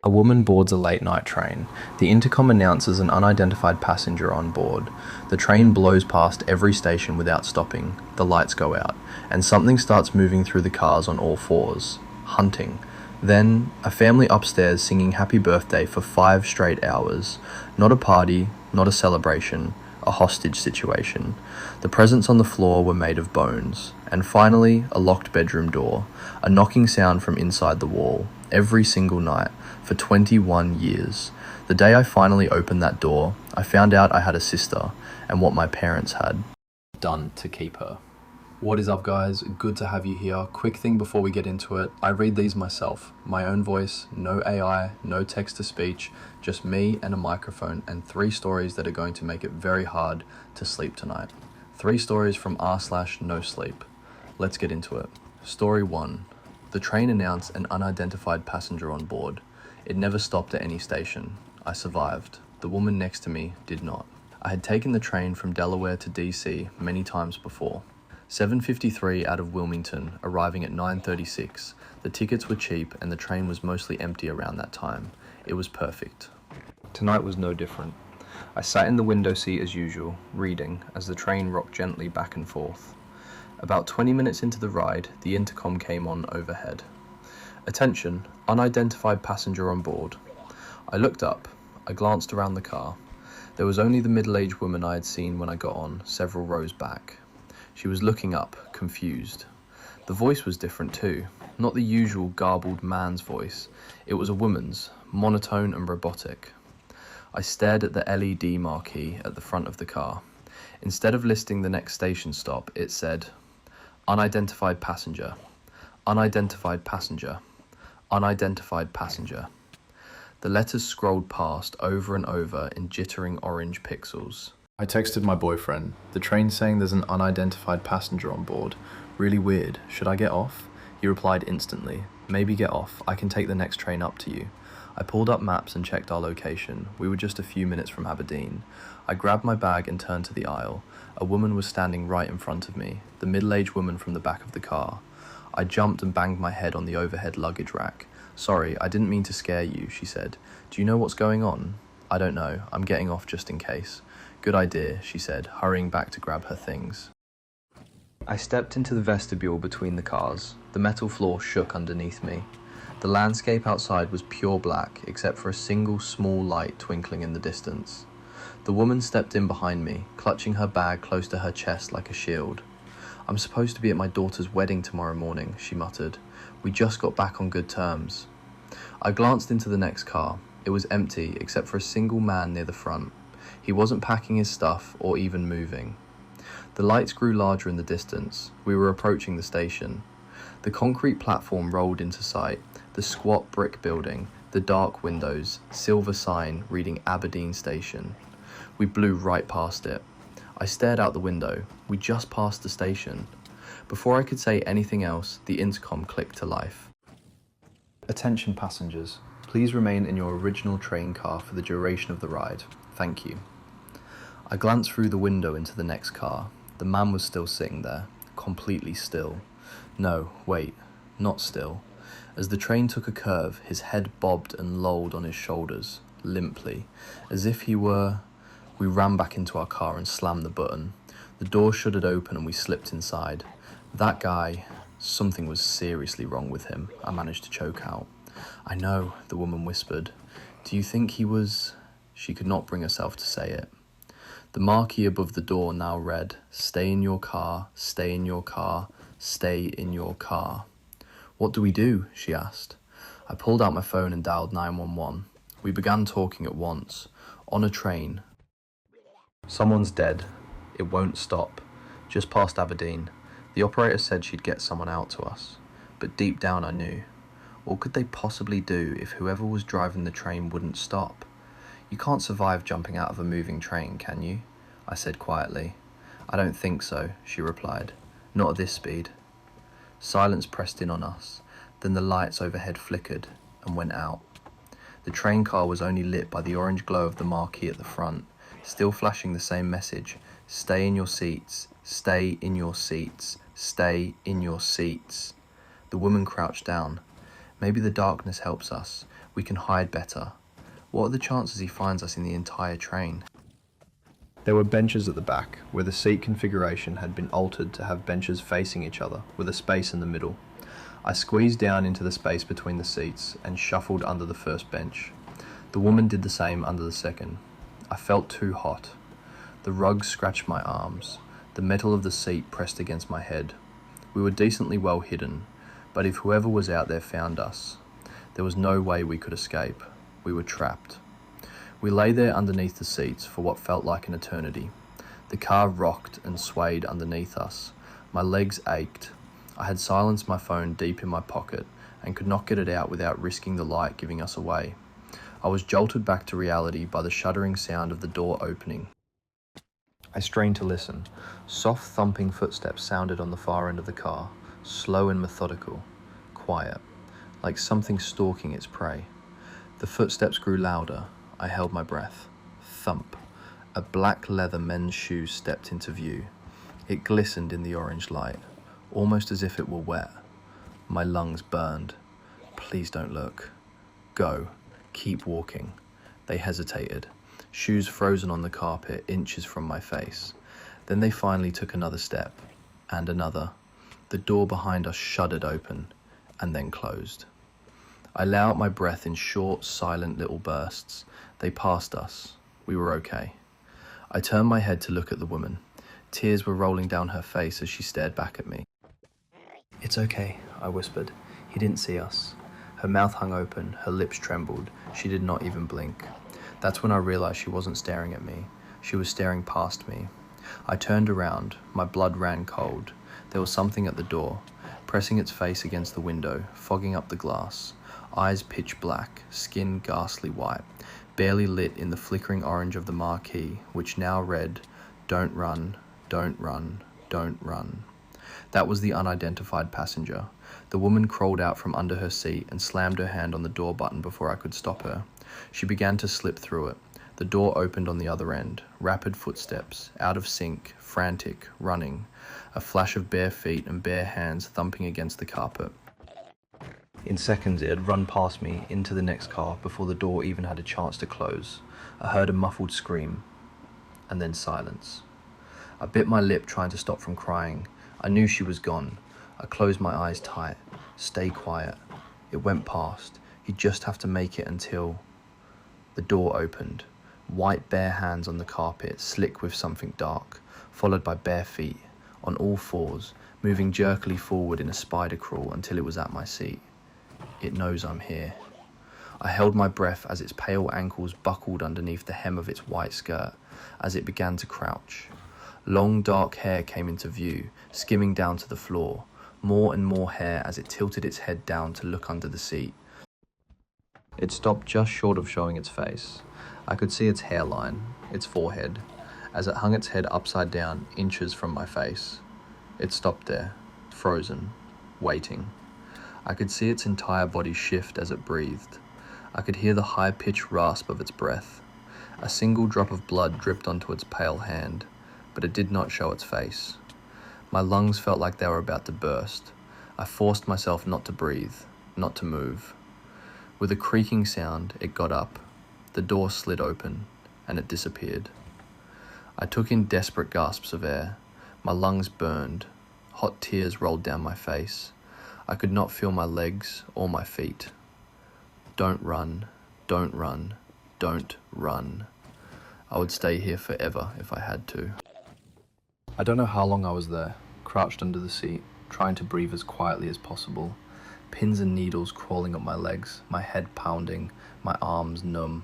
A woman boards a late-night train. The intercom announces an unidentified passenger on board. The train blows past every station without stopping. The lights go out, and something starts moving through the cars on all fours. Hunting. Then, a family upstairs singing happy birthday for 5 straight hours. Not a party, not a celebration, a hostage situation. The presents on the floor were made of bones. And finally, a locked bedroom door. A knocking sound from inside the wall. Every single night. For 21 years. The day I finally opened that door, I found out I had a sister and what my parents had done to keep her. What is up, guys? Good to have you here. Quick thing before we get into it, I read these myself. My own voice, no AI, no text-to-speech, just me and a microphone, and 3 stories that are going to make it very hard to sleep tonight. 3 stories from r/no sleep. Let's get into it. Story 1. The train announced an unidentified passenger on board. It never stopped at any station. I survived. The woman next to me did not. I had taken the train from Delaware to DC many times before. 7:53 out of Wilmington, arriving at 9:36. The tickets were cheap and the train was mostly empty around that time. It was perfect. Tonight was no different. I sat in the window seat as usual, reading, as the train rocked gently back and forth. About 20 minutes into the ride, the intercom came on overhead. Attention, unidentified passenger on board. I looked up. I glanced around the car. There was only the middle-aged woman I had seen when I got on, several rows back. She was looking up, confused. The voice was different too, not the usual garbled man's voice. It was a woman's, monotone and robotic. I stared at the LED marquee at the front of the car. Instead of listing the next station stop, it said, "Unidentified passenger. Unidentified passenger. Unidentified passenger." The letters scrolled past over and over in jittering orange pixels. I texted my boyfriend. The train's saying there's an unidentified passenger on board. Really weird. Should I get off? He replied instantly. Maybe get off. I can take the next train up to you. I pulled up maps and checked our location. We were just a few minutes from Aberdeen. I grabbed my bag and turned to the aisle. A woman was standing right in front of me, the middle-aged woman from the back of the car. I jumped and banged my head on the overhead luggage rack. "Sorry, I didn't mean to scare you," she said. "Do you know what's going on?" "I don't know. I'm getting off just in case." "Good idea," she said, hurrying back to grab her things. I stepped into the vestibule between the cars. The metal floor shook underneath me. The landscape outside was pure black, except for a single small light twinkling in the distance. The woman stepped in behind me, clutching her bag close to her chest like a shield. "I'm supposed to be at my daughter's wedding tomorrow morning," she muttered. "We just got back on good terms." I glanced into the next car. It was empty, except for a single man near the front. He wasn't packing his stuff or even moving. The lights grew larger in the distance. We were approaching the station. The concrete platform rolled into sight, the squat brick building, the dark windows, silver sign reading Aberdeen Station. We blew right past it. I stared out the window. We just passed the station. Before I could say anything else, the intercom clicked to life. "Attention passengers, please remain in your original train car for the duration of the ride. Thank you." I glanced through the window into the next car. The man was still sitting there, completely still. No, wait, not still. As the train took a curve, his head bobbed and lolled on his shoulders, limply, as if he were... We ran back into our car and slammed the button. The door shuddered open and we slipped inside. That guy, something was seriously wrong with him, I managed to choke out. "I know," the woman whispered. "Do you think he was..." She could not bring herself to say it. The marquee above the door now read, "Stay in your car, stay in your car, stay in your car." "What do we do?" she asked. I pulled out my phone and dialed 911. We began talking at once. On a train. "Someone's dead. It won't stop. Just past Aberdeen. The operator said she'd get someone out to us. But deep down I knew. What could they possibly do if whoever was driving the train wouldn't stop? You can't survive jumping out of a moving train, can you?" I said quietly. "I don't think so," she replied. "Not at this speed." Silence pressed in on us. Then the lights overhead flickered and went out. The train car was only lit by the orange glow of the marquee at the front, still flashing the same message: "Stay in your seats, stay in your seats, stay in your seats." The woman crouched down. "Maybe the darkness helps us. We can hide better. What are the chances he finds us in the entire train? There were benches at the back, where the seat configuration had been altered to have benches facing each other, with a space in the middle. I squeezed down into the space between the seats and shuffled under the first bench. The woman did the same under the second. I felt too hot. The rug scratched my arms. The metal of the seat pressed against my head. We were decently well hidden, but if whoever was out there found us, there was no way we could escape. We were trapped. We lay there underneath the seats for what felt like an eternity. The car rocked and swayed underneath us. My legs ached. I had silenced my phone deep in my pocket and could not get it out without risking the light giving us away. I was jolted back to reality by the shuddering sound of the door opening. I strained to listen. Soft thumping footsteps sounded on the far end of the car, slow and methodical, quiet, like something stalking its prey. The footsteps grew louder. I held my breath. Thump. A black leather men's shoe stepped into view. It glistened in the orange light, almost as if it were wet. My lungs burned. Please don't look. Go. Keep walking. They hesitated, shoes frozen on the carpet inches from my face. Then they finally took another step, and another. The door behind us shuddered open, and then closed. I let out my breath in short, silent little bursts. They passed us. We were okay. I turned my head to look at the woman. Tears were rolling down her face as she stared back at me. "It's okay," I whispered. "He didn't see us." Her mouth hung open, her lips trembled. She did not even blink. That's when I realized she wasn't staring at me. She was staring past me. I turned around. My blood ran cold. There was something at the door, pressing its face against the window, fogging up the glass. Eyes pitch black, skin ghastly white, barely lit in the flickering orange of the marquee, which now read, "Don't run, don't run, don't run." That was the unidentified passenger. The woman crawled out from under her seat and slammed her hand on the door button before I could stop her. She began to slip through it. The door opened on the other end. Rapid footsteps, out of sync, frantic, running. A flash of bare feet and bare hands thumping against the carpet. In seconds it had run past me into the next car before the door even had a chance to close. I heard a muffled scream, and then silence. I bit my lip trying to stop from crying. I knew she was gone. I closed my eyes tight. Stay quiet. It went past. He'd just have to make it until... The door opened. White bare hands on the carpet, slick with something dark, followed by bare feet, on all fours, moving jerkily forward in a spider crawl until it was at my seat. It knows I'm here. I held my breath as its pale ankles buckled underneath the hem of its white skirt, as it began to crouch. Long dark hair came into view, skimming down to the floor, more and more hair as it tilted its head down to look under the seat. It stopped just short of showing its face. I could see its hairline, its forehead, as it hung its head upside down, inches from my face. It stopped there, frozen, waiting. I could see its entire body shift as it breathed. I could hear the high-pitched rasp of its breath. A single drop of blood dripped onto its pale hand, but it did not show its face. My lungs felt like they were about to burst. I forced myself not to breathe, not to move. With a creaking sound, it got up. The door slid open, and it disappeared. I took in desperate gasps of air. My lungs burned. Hot tears rolled down my face. I could not feel my legs or my feet. Don't run, don't run, don't run. I would stay here forever if I had to. I don't know how long I was there, crouched under the seat, trying to breathe as quietly as possible. Pins and needles crawling up my legs, my head pounding, my arms numb.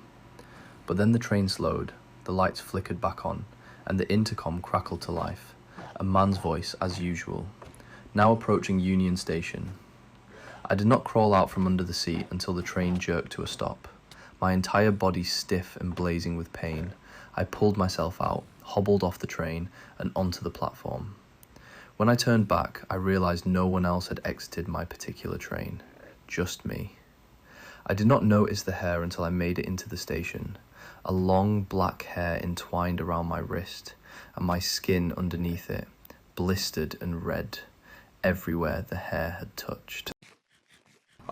But then the train slowed, the lights flickered back on, and the intercom crackled to life. A man's voice, as usual. Now approaching Union Station. I did not crawl out from under the seat until the train jerked to a stop. My entire body stiff and blazing with pain, I pulled myself out, hobbled off the train, and onto the platform. When I turned back, I realized no one else had exited my particular train. Just me. I did not notice the hair until I made it into the station. A long black hair entwined around my wrist, and my skin underneath it, blistered and red, everywhere the hair had touched.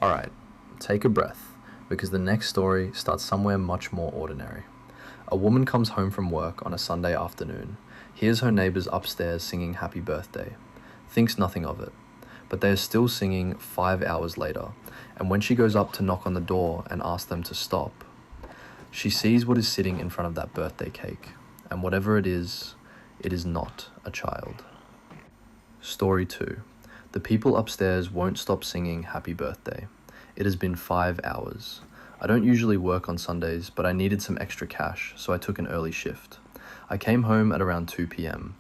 Alright, take a breath. because the next story starts somewhere much more ordinary. A woman comes home from work on a Sunday afternoon, hears her neighbours upstairs singing happy birthday, thinks nothing of it, but they are still singing 5 hours later, and when she goes up to knock on the door and ask them to stop, she sees what is sitting in front of that birthday cake, and whatever it is not a child. Story 2. The people upstairs won't stop singing happy birthday. It has been 5 hours. I don't usually work on Sundays, but I needed some extra cash, so I took an early shift. I came home at around 2 p.m.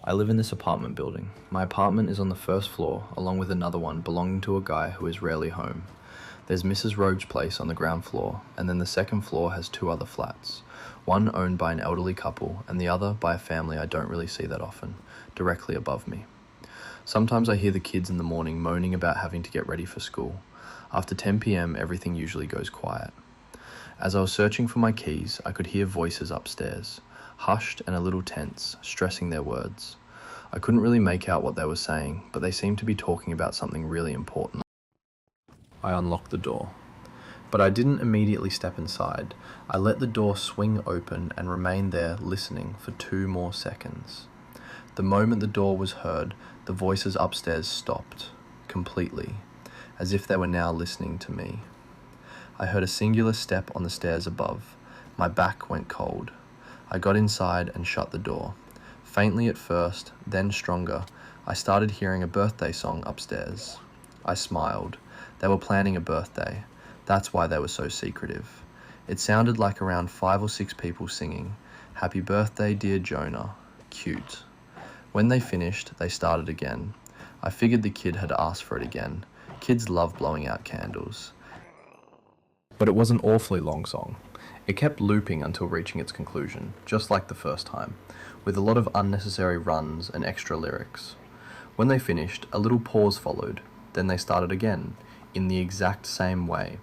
I live in this apartment building. My apartment is on the first floor, along with another one belonging to a guy who is rarely home. There's Mrs. Rogue's place on the ground floor, and then the second floor has 2 other flats. One owned by an elderly couple, and the other by a family I don't really see that often, directly above me. Sometimes I hear the kids in the morning moaning about having to get ready for school. After 10 p.m, everything usually goes quiet. As I was searching for my keys, I could hear voices upstairs, hushed and a little tense, stressing their words. I couldn't really make out what they were saying, but they seemed to be talking about something really important. I unlocked the door. But I didn't immediately step inside. I let the door swing open and remained there listening for 2 more seconds. The moment the door was heard, the voices upstairs stopped, completely, as if they were now listening to me. I heard a singular step on the stairs above. My back went cold. I got inside and shut the door. Faintly at first, then stronger, I started hearing a birthday song upstairs. I smiled. They were planning a birthday. That's why they were so secretive. It sounded like around 5 or 6 people singing, "Happy birthday, dear Jonah." Cute. When they finished, they started again. I figured the kid had asked for it again. Kids love blowing out candles. But it was an awfully long song. It kept looping until reaching its conclusion, just like the first time, with a lot of unnecessary runs and extra lyrics. When they finished, a little pause followed. Then they started again, in the exact same way.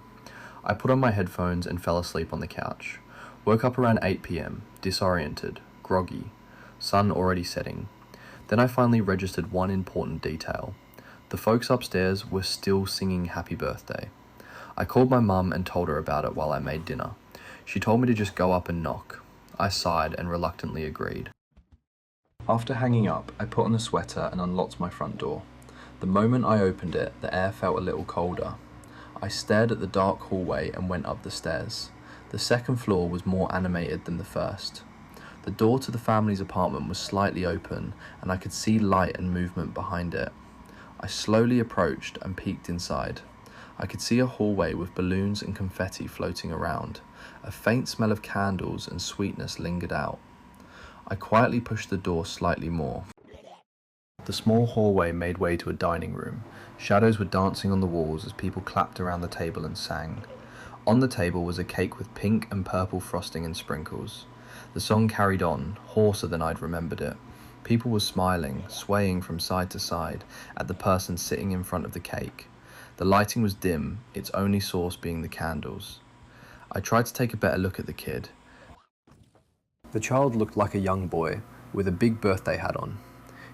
I put on my headphones and fell asleep on the couch. Woke up around 8 p.m, disoriented, groggy, sun already setting. Then I finally registered one important detail. The folks upstairs were still singing happy birthday. I called my mum and told her about it while I made dinner. She told me to just go up and knock. I sighed and reluctantly agreed. After hanging up, I put on the sweater and unlocked my front door. The moment I opened it, the air felt a little colder. I stared at the dark hallway and went up the stairs. The second floor was more animated than the first. The door to the family's apartment was slightly open, and I could see light and movement behind it. I slowly approached and peeked inside. I could see a hallway with balloons and confetti floating around. A faint smell of candles and sweetness lingered out. I quietly pushed the door slightly more. The small hallway made way to a dining room. Shadows were dancing on the walls as people clapped around the table and sang. On the table was a cake with pink and purple frosting and sprinkles. The song carried on, hoarser than I'd remembered it. People were smiling, swaying from side to side at the person sitting in front of the cake. The lighting was dim, its only source being the candles. I tried to take a better look at the kid. The child looked like a young boy, with a big birthday hat on.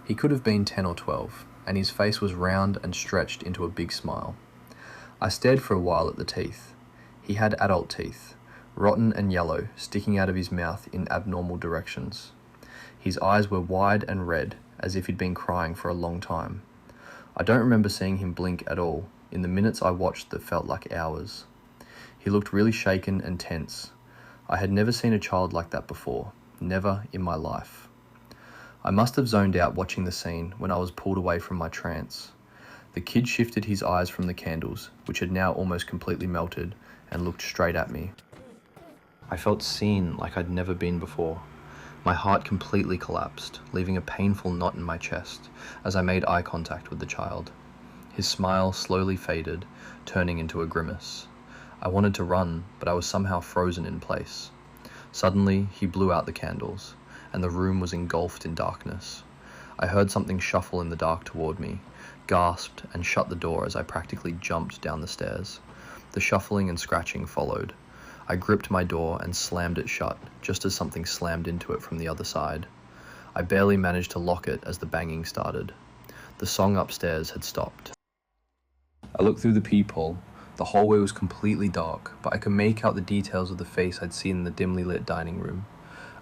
He could have been 10 or 12, and his face was round and stretched into a big smile. I stared for a while at the teeth. He had adult teeth, rotten and yellow, sticking out of his mouth in abnormal directions. His eyes were wide and red, as if he'd been crying for a long time. I don't remember seeing him blink at all, in the minutes I watched that felt like hours. He looked really shaken and tense. I had never seen a child like that before, never in my life. I must have zoned out watching the scene when I was pulled away from my trance. The kid shifted his eyes from the candles, which had now almost completely melted, and looked straight at me. I felt seen like I'd never been before. My heart completely collapsed, leaving a painful knot in my chest as I made eye contact with the child. His smile slowly faded, turning into a grimace. I wanted to run, but I was somehow frozen in place. Suddenly, he blew out the candles, and the room was engulfed in darkness. I heard something shuffle in the dark toward me, gasped, and shut the door as I practically jumped down the stairs. The shuffling and scratching followed. I gripped my door and slammed it shut, just as something slammed into it from the other side. I barely managed to lock it as the banging started. The song upstairs had stopped. I looked through the peephole, The hallway was completely dark, but I could make out the details of the face I'd seen in the dimly lit dining room.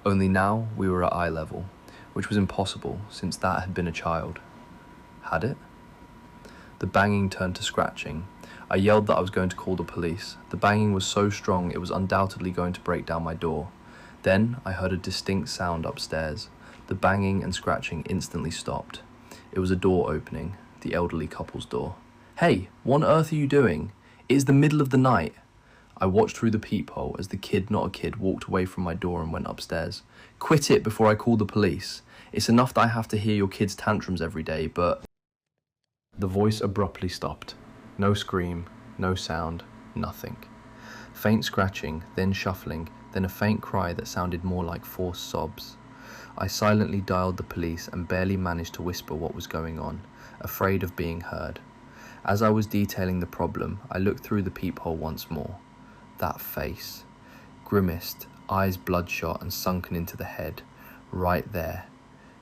Only now we were at eye level, which was impossible since that had been a child. Had it? The banging turned to scratching. I yelled that I was going to call the police. The banging was so strong it was undoubtedly going to break down my door. Then I heard a distinct sound upstairs. The banging and scratching instantly stopped. It was a door opening, the elderly couple's door. "Hey, what on earth are you doing? It is the middle of the night." I watched through the peephole as the kid, not a kid, walked away from my door and went upstairs. "Quit it before I call the police. It's enough that I have to hear your kids' tantrums every day, but..." The voice abruptly stopped. No scream, no sound, nothing. Faint scratching, then shuffling, then a faint cry that sounded more like forced sobs. I silently dialed the police and barely managed to whisper what was going on, afraid of being heard. As I was detailing the problem, I looked through the peephole once more. That face. Grimaced, eyes bloodshot and sunken into the head. Right there.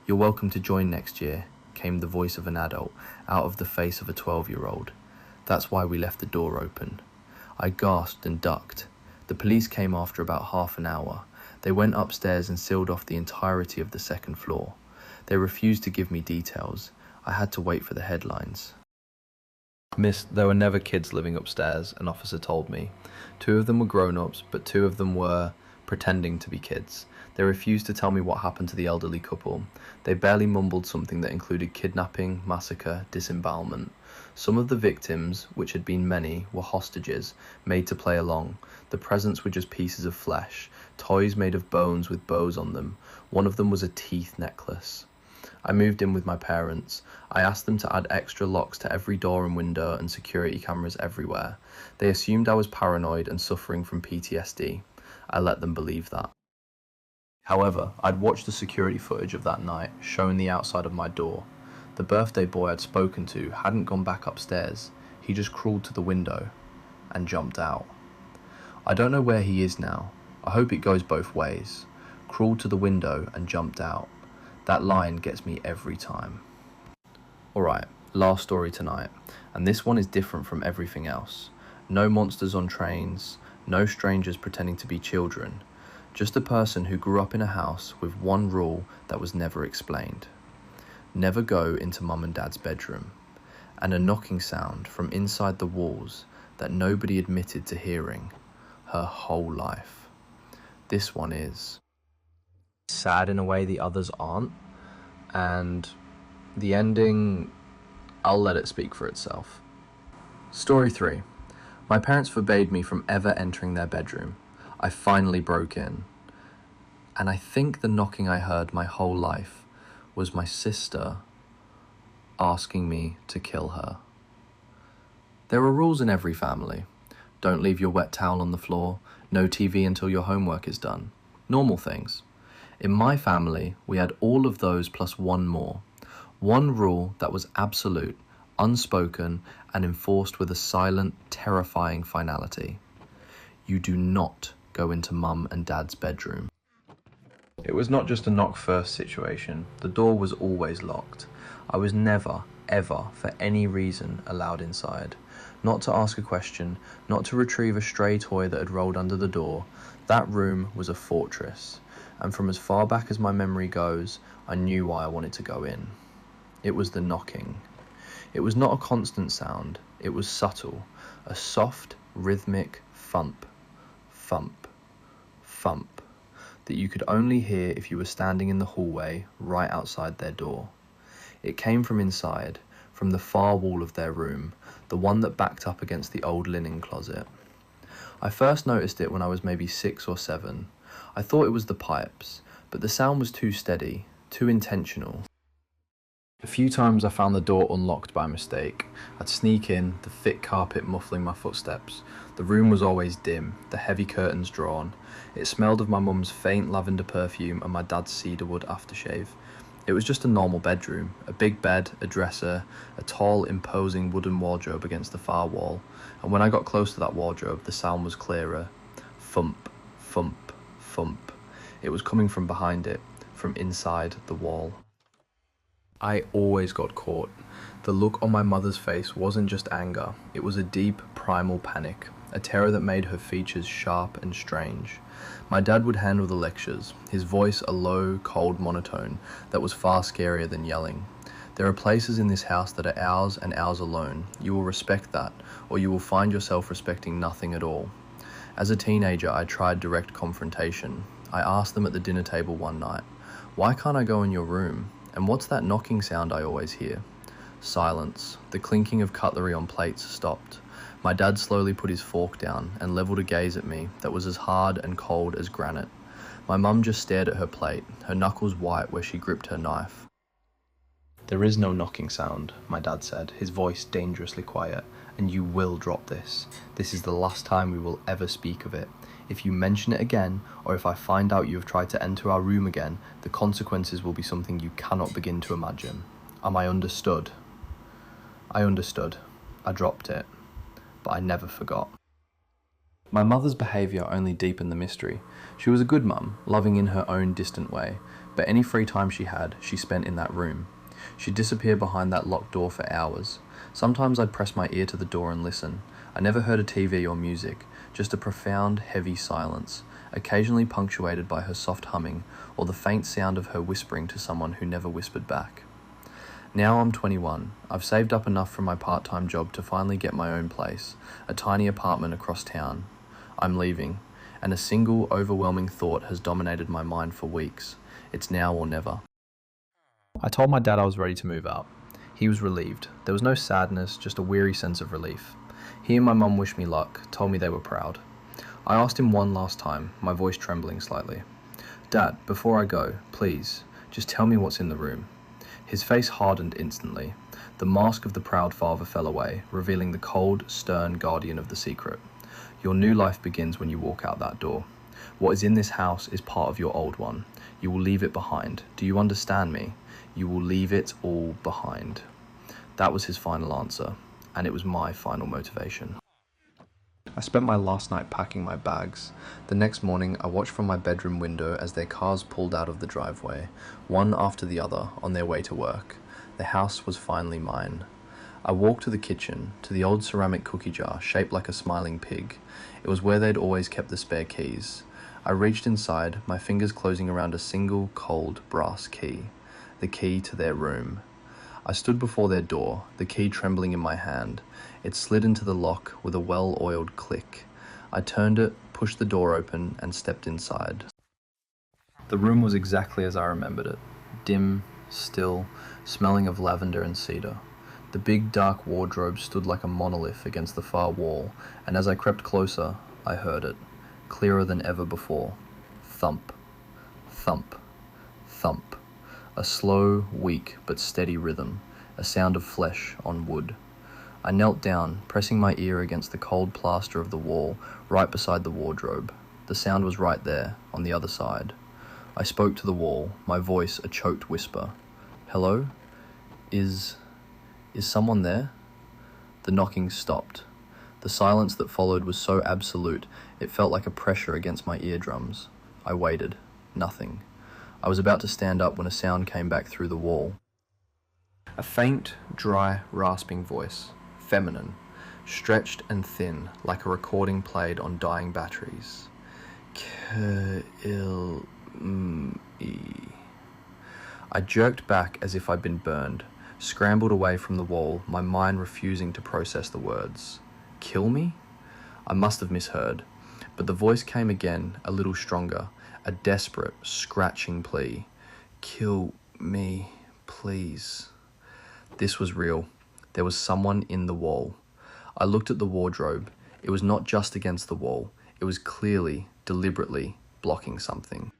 "You're welcome to join next year," came the voice of an adult out of the face of a 12-year-old. That's why we left the door open. I gasped and ducked. The police came after about half an hour. They went upstairs and sealed off the entirety of the second floor. They refused to give me details. I had to wait for the headlines. "Miss, there were never kids living upstairs," an officer told me. 2 of them were grown-ups, but 2 of them were pretending to be kids. They refused to tell me what happened to the elderly couple. They barely mumbled something that included kidnapping, massacre, disembowelment. Some of the victims, which had been many, were hostages, made to play along. The presents were just pieces of flesh, toys made of bones with bows on them. One of them was a teeth necklace. I moved in with my parents. I asked them to add extra locks to every door and window and security cameras everywhere. They assumed I was paranoid and suffering from PTSD. I let them believe that. However, I'd watched the security footage of that night, showing the outside of my door. The birthday boy I'd spoken to hadn't gone back upstairs. He just crawled to the window and jumped out. I don't know where he is now. I hope it goes both ways. Crawled to the window and jumped out. That line gets me every time. Alright, last story tonight, and this one is different from everything else. No monsters on trains, no strangers pretending to be children, just a person who grew up in a house with one rule that was never explained. Never go into mum and dad's bedroom, and a knocking sound from inside the walls that nobody admitted to hearing her whole life. This one is sad in a way the others aren't, and the ending, I'll let it speak for itself. Story 3. My parents forbade me from ever entering their bedroom. I finally broke in, and I think the knocking I heard my whole life was my sister asking me to kill her. There are rules in every family. Don't leave your wet towel on the floor, no TV until your homework is done. Normal things. In my family, we had all of those plus one more. One rule that was absolute, unspoken, and enforced with a silent, terrifying finality. You do not go into mum and dad's bedroom. It was not just a knock first situation. The door was always locked. I was never, ever, for any reason, allowed inside. Not to ask a question, not to retrieve a stray toy that had rolled under the door. That room was a fortress, and from as far back as my memory goes, I knew why I wanted to go in. It was the knocking. It was not a constant sound, it was subtle, a soft, rhythmic thump, thump, thump, that you could only hear if you were standing in the hallway right outside their door. It came from inside, from the far wall of their room, the one that backed up against the old linen closet. I first noticed it when I was maybe 6 or 7. I thought it was the pipes, but the sound was too steady, too intentional. A few times I found the door unlocked by mistake. I'd sneak in, the thick carpet muffling my footsteps. The room was always dim, the heavy curtains drawn. It smelled of my mum's faint lavender perfume and my dad's cedarwood aftershave. It was just a normal bedroom, a big bed, a dresser, a tall, imposing wooden wardrobe against the far wall, and when I got close to that wardrobe, the sound was clearer. Thump, thump, thump. It was coming from behind it, from inside the wall. I always got caught. The look on my mother's face wasn't just anger, it was a deep, primal panic, a terror that made her features sharp and strange. My dad would handle the lectures, his voice a low, cold monotone that was far scarier than yelling. There are places in this house that are ours and ours alone. You will respect that, or you will find yourself respecting nothing at all. As a teenager, I tried direct confrontation. I asked them at the dinner table one night, "Why can't I go in your room? And what's that knocking sound I always hear?" Silence. The clinking of cutlery on plates stopped. My dad slowly put his fork down and levelled a gaze at me that was as hard and cold as granite. My mum just stared at her plate, her knuckles white where she gripped her knife. "There is no knocking sound," my dad said, his voice dangerously quiet, "and you will drop this. This is the last time we will ever speak of it. If you mention it again, or if I find out you have tried to enter our room again, the consequences will be something you cannot begin to imagine. Am I understood?" I understood. I dropped it. But I never forgot. My mother's behaviour only deepened the mystery. She was a good mum, loving in her own distant way, but any free time she had, she spent in that room. She'd disappear behind that locked door for hours. Sometimes I'd press my ear to the door and listen. I never heard a TV or music, just a profound, heavy silence, occasionally punctuated by her soft humming or the faint sound of her whispering to someone who never whispered back. Now I'm 21. I've saved up enough from my part-time job to finally get my own place, a tiny apartment across town. I'm leaving, and a single, overwhelming thought has dominated my mind for weeks. It's now or never. I told my dad I was ready to move out. He was relieved. There was no sadness, just a weary sense of relief. He and my mum wished me luck, told me they were proud. I asked him one last time, my voice trembling slightly. "Dad, before I go, please, just tell me what's in the room." His face hardened instantly. The mask of the proud father fell away, revealing the cold, stern guardian of the secret. "Your new life begins when you walk out that door. What is in this house is part of your old one. You will leave it behind. Do you understand me? You will leave it all behind." That was his final answer, and it was my final motivation. I spent my last night packing my bags. The next morning, I watched from my bedroom window as their cars pulled out of the driveway, one after the other, on their way to work. The house was finally mine. I walked to the kitchen, to the old ceramic cookie jar shaped like a smiling pig. It was where they'd always kept the spare keys. I reached inside, my fingers closing around a single, cold, brass key. The key to their room. I stood before their door, the key trembling in my hand. It slid into the lock with a well-oiled click. I turned it, pushed the door open, and stepped inside. The room was exactly as I remembered it. Dim, still, smelling of lavender and cedar. The big dark wardrobe stood like a monolith against the far wall, and as I crept closer, I heard it, clearer than ever before. Thump, thump, thump. A slow, weak, but steady rhythm, a sound of flesh on wood. I knelt down, pressing my ear against the cold plaster of the wall, right beside the wardrobe. The sound was right there, on the other side. I spoke to the wall, my voice a choked whisper. "Hello? Is someone there?" The knocking stopped. The silence that followed was so absolute, it felt like a pressure against my eardrums. I waited. Nothing. I was about to stand up when a sound came back through the wall. A faint, dry, rasping voice. Feminine. Stretched and thin, like a recording played on dying batteries. "Kill-me." I jerked back as if I'd been burned, scrambled away from the wall, my mind refusing to process the words. Kill me? I must have misheard, but the voice came again, a little stronger, a desperate, scratching plea. "Kill me, please." This was real. There was someone in the wall. I looked at the wardrobe. It was not just against the wall. It was clearly, deliberately, blocking something.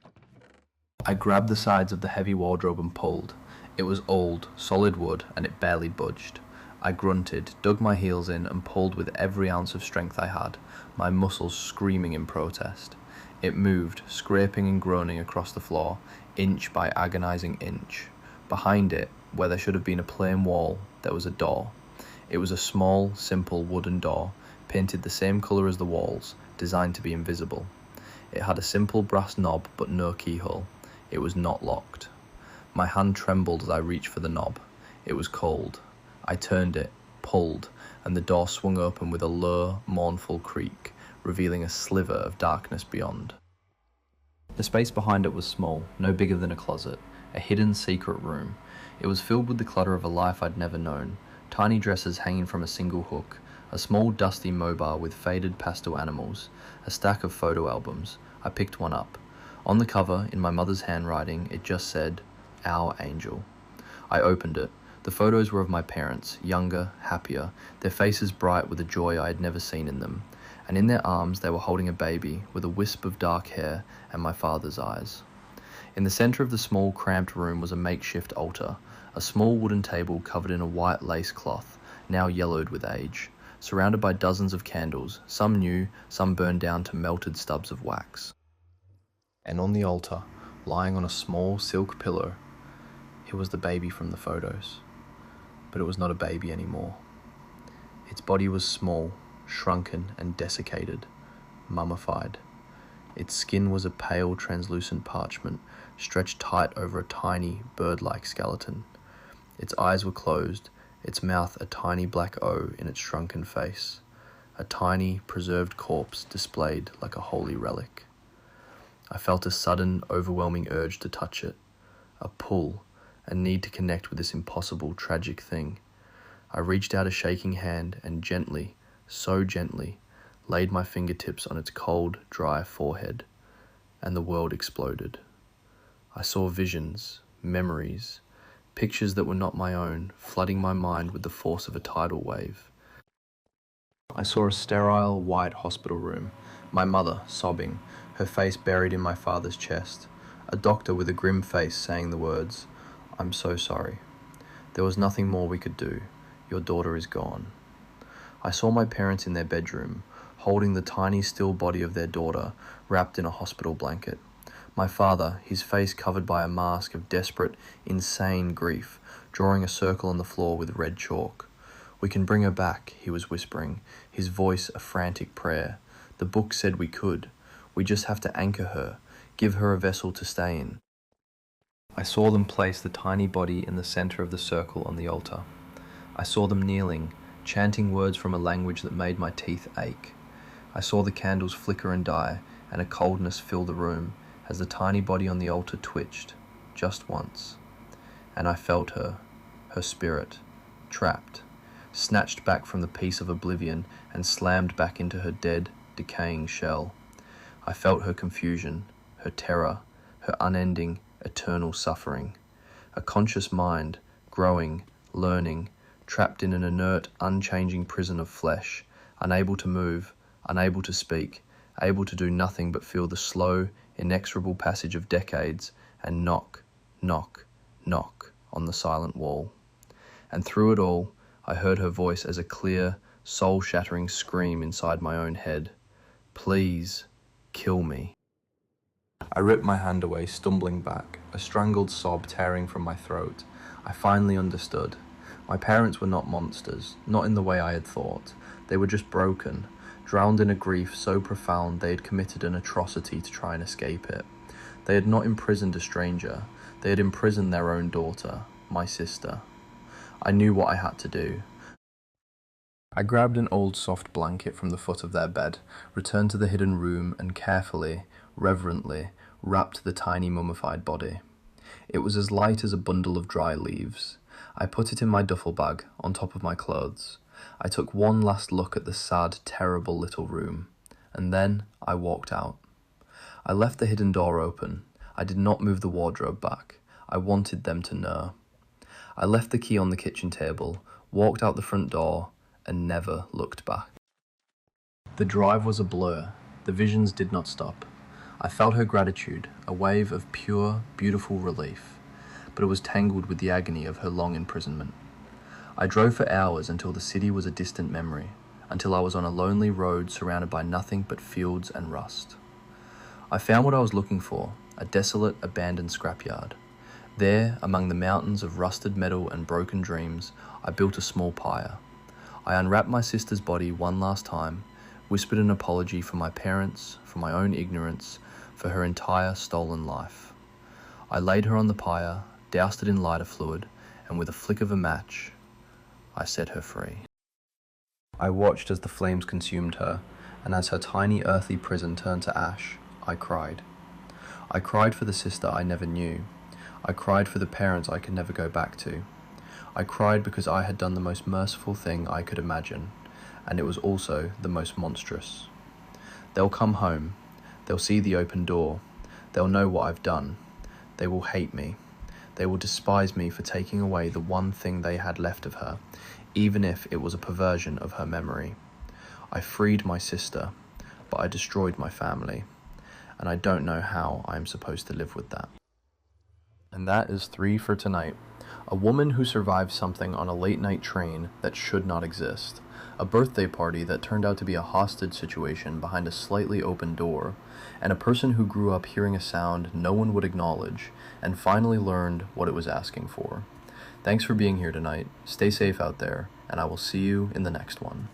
I grabbed the sides of the heavy wardrobe and pulled. It was old, solid wood, and it barely budged. I grunted, dug my heels in, and pulled with every ounce of strength I had, my muscles screaming in protest. It moved, scraping and groaning across the floor, inch by agonizing inch. Behind it, where there should have been a plain wall, there was a door. It was a small, simple wooden door, painted the same colour as the walls, designed to be invisible. It had a simple brass knob but no keyhole. It was not locked. My hand trembled as I reached for the knob. It was cold. I turned it, pulled, and the door swung open with a low, mournful creak, revealing a sliver of darkness beyond. The space behind it was small, no bigger than a closet, a hidden secret room. It was filled with the clutter of a life I'd never known, tiny dresses hanging from a single hook, a small dusty mobile with faded pastel animals, a stack of photo albums. I picked one up. On the cover, in my mother's handwriting, it just said, "Our Angel." I opened it. The photos were of my parents, younger, happier, their faces bright with a joy I had never seen in them, and in their arms they were holding a baby with a wisp of dark hair and my father's eyes. In the centre of the small, cramped room was a makeshift altar, a small wooden table covered in a white lace cloth, now yellowed with age, surrounded by dozens of candles, some new, some burned down to melted stubs of wax. And on the altar, lying on a small silk pillow, it was the baby from the photos. But it was not a baby anymore. Its body was small, shrunken and desiccated, mummified. Its skin was a pale, translucent parchment, stretched tight over a tiny, bird-like skeleton. Its eyes were closed, its mouth a tiny black O in its shrunken face, a tiny, preserved corpse displayed like a holy relic. I felt a sudden, overwhelming urge to touch it, a pull, a need to connect with this impossible, tragic thing. I reached out a shaking hand and gently, so gently, laid my fingertips on its cold, dry forehead, and the world exploded. I saw visions, memories, pictures that were not my own, flooding my mind with the force of a tidal wave. I saw a sterile, white hospital room, my mother sobbing, her face buried in my father's chest, a doctor with a grim face saying the words, "I'm so sorry. There was nothing more we could do. Your daughter is gone." I saw my parents in their bedroom, holding the tiny still body of their daughter wrapped in a hospital blanket. My father, his face covered by a mask of desperate, insane grief, drawing a circle on the floor with red chalk. "We can bring her back," he was whispering, his voice a frantic prayer. "The book said we could. We just have to anchor her, give her a vessel to stay in." I saw them place the tiny body in the center of the circle on the altar. I saw them kneeling, chanting words from a language that made my teeth ache. I saw the candles flicker and die, and a coldness fill the room as the tiny body on the altar twitched, just once. And I felt her spirit, trapped, snatched back from the peace of oblivion and slammed back into her dead, decaying shell. I felt her confusion, her terror, her unending, eternal suffering. A conscious mind, growing, learning, trapped in an inert, unchanging prison of flesh, unable to move, unable to speak, able to do nothing but feel the slow, inexorable passage of decades and knock, knock, knock on the silent wall. And through it all, I heard her voice as a clear, soul-shattering scream inside my own head. "Please, kill me." I ripped my hand away, stumbling back, a strangled sob tearing from my throat. I finally understood. My parents were not monsters, not in the way I had thought. They were just broken, drowned in a grief so profound they had committed an atrocity to try and escape it. They had not imprisoned a stranger, they had imprisoned their own daughter, my sister. I knew what I had to do. I grabbed an old soft blanket from the foot of their bed, returned to the hidden room and carefully, reverently, wrapped the tiny mummified body. It was as light as a bundle of dry leaves. I put it in my duffel bag, on top of my clothes. I took one last look at the sad, terrible little room, and then I walked out. I left the hidden door open. I did not move the wardrobe back. I wanted them to know. I left the key on the kitchen table, walked out the front door, and never looked back. The drive was a blur. The visions did not stop. I felt her gratitude, a wave of pure, beautiful relief, but it was tangled with the agony of her long imprisonment. I drove for hours until the city was a distant memory, until I was on a lonely road surrounded by nothing but fields and rust. I found what I was looking for, a desolate, abandoned scrapyard. There, among the mountains of rusted metal and broken dreams, I built a small pyre. I unwrapped my sister's body one last time, whispered an apology for my parents, for my own ignorance, for her entire stolen life. I laid her on the pyre, doused it in lighter fluid, and with a flick of a match, I set her free. I watched as the flames consumed her, and as her tiny earthly prison turned to ash, I cried. I cried for the sister I never knew. I cried for the parents I could never go back to. I cried because I had done the most merciful thing I could imagine, and it was also the most monstrous. They'll come home. They'll see the open door. They'll know what I've done. They will hate me. They will despise me for taking away the one thing they had left of her, even if it was a perversion of her memory. I freed my sister, but I destroyed my family, and I don't know how I am supposed to live with that. And that is 3 for tonight. A woman who survived something on a late-night train that should not exist. A birthday party that turned out to be a hostage situation behind a slightly open door. And a person who grew up hearing a sound no one would acknowledge, and finally learned what it was asking for. Thanks for being here tonight. Stay safe out there, and I will see you in the next one.